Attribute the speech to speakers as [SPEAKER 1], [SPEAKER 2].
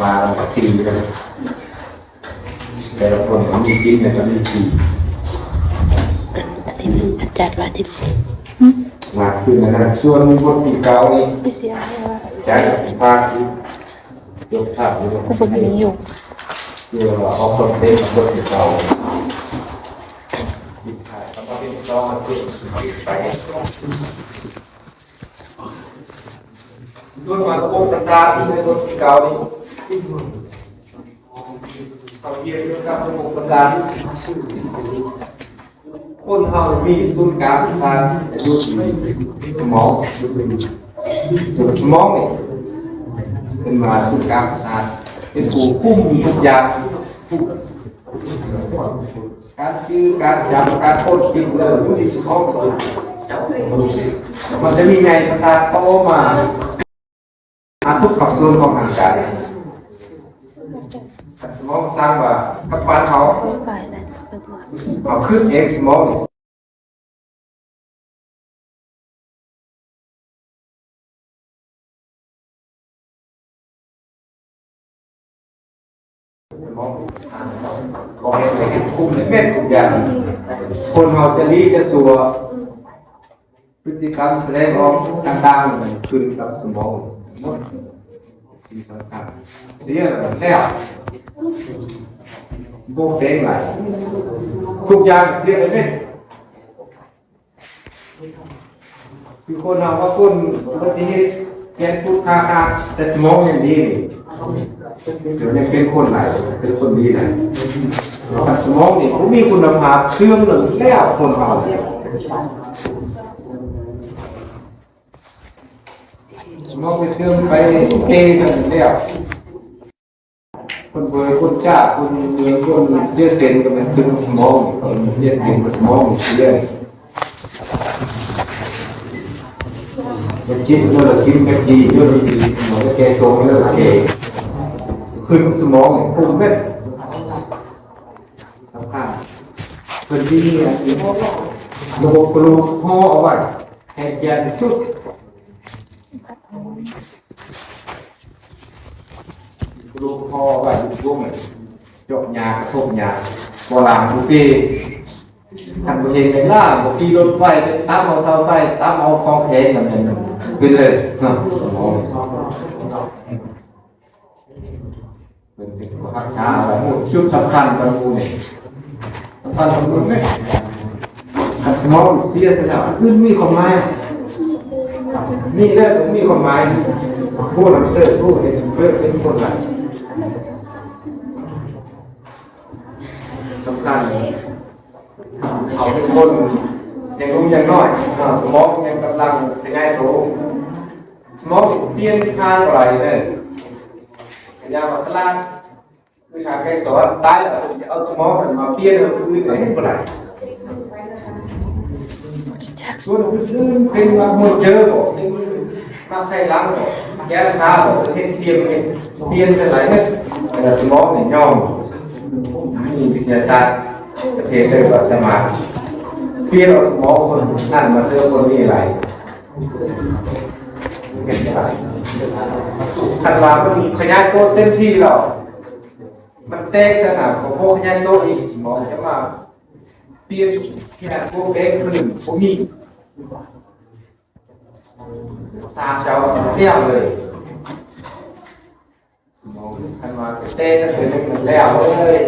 [SPEAKER 1] มาตีกันแต่ละคนก็มีกินแต่ก็มีตี
[SPEAKER 2] ที่มันจัดว่าที่
[SPEAKER 1] มาขึ้นนะส่วนคนที่เก่านี่
[SPEAKER 2] ไม่เสียว่า
[SPEAKER 1] ใจภาคที่ยกภาพยก
[SPEAKER 2] คนนี้อยู่
[SPEAKER 1] เดี๋ยวเอาคนเต็มคนที่เก่ายิบถ่ายแล้วก็เป็นซองมาติดไปส่วนมาโคตรศาสตร์ที่เป็นคนที่เก่านี่เขาเรียนเรื่องการระบบประสาทคนเรามีศูนย์กลางประสาทอยู่ที่สมองตัวสมองนี่เป็นมาศูนย์กลางประสาทเป็นผู้คุมทุกอย่างการชื่อการจำการพูดคิดเรื่องอยู่ที่สมองมันจะมีไงประสาทโตมาทุกส่วนของร่างกายสมองสร้างว่ากับบ้านเขาเอาขึ้นเองสมองสมองก็เห็นเห็นคุมเม็ดทุกอย่างคนเราจะรีจะสัวพฤติกรรมแสดงออกต่างๆขึ้นกับสมองหมดสิ่งสำคัญเสียแล้วโบกเด้งไหลทุกอย่างเสียเลยเนี่ยคือคนเราว่าคนปฏิเหตุแกนพูดคาแต่สมองยังดีเดี๋ยวยังเป็นคนไหนเป็นคนดีไหนแต่สมองนี่เขามีคุณภาพเสื่อมหรือแล้วคนเราสมองไปเสื่อมไปเกย์กันแล้วคนเบอร์คนจ้าคนเบอร์คนเสียเซนก็เป็นตึงสมองคนเสียเซนกับสมองเสียจะกินเมื่อกินกะทิเยอะดีสมองจะแกโซ่เยอะเกย์ขึ้นสมองฟุ้งเม็ดสำคัญเป็นที่นี่ระบบกระดูกห่อเอาไว้ให้แกนสุดลูกพ่อว่าลูกพวกมันจบยาทบยาโบราณทุกปีทำตัวเองในล่าบางทีรถไฟตามเอาเสาไฟตามเอาคลองแขนแบบนั้นเป็นเลยสมองเป็นรักษาอะไรหมดชุดสำคัญบางมูเนี่ยสำคัญบางมูเนี่ยสมองเสียสแล้วขึ้นมีความหมายมีเรื่องมีความหมายผู้นำเสนอผู้เห็นเพื่อเป็นคนไหนสำคัญเขาเป็นคนยังรู้ยังน้อยสมองยังกำลังเป็นไงโตสมองเปลี่ยนทางอะไรเนี่ยยามาสลาคือทางใครสอนตายแล้วจะเอาสมองมาเปลี่ยนเอาคือไหนเป็นไรส่วนอื่นเป็นมาหมดเจอบอกมาใครล้างบอกแก้ข้าวบอกเสียมเนี่ยเปลี่ยนเป็นไรเนี่ยแต่สมองเนี่ยย่อมมีวิทยาศาสตร์ประเทศเรียกว่าสมาธิเปลี่ยนเอาสมองคนนั่นมาเสื้อคนนี้อะไรเห็นไหมขันว่ามันขยายตัวเต็มที่หรอกมันแตกสนามของพวกขยายตัวอีกสมองจะมาเปลี่ยนขนาดพวกเด็กคนหนึ่งพวกนี้สามเจ้าเที่ยวเลยขันว่าเต้จะเป็นแล้วเลย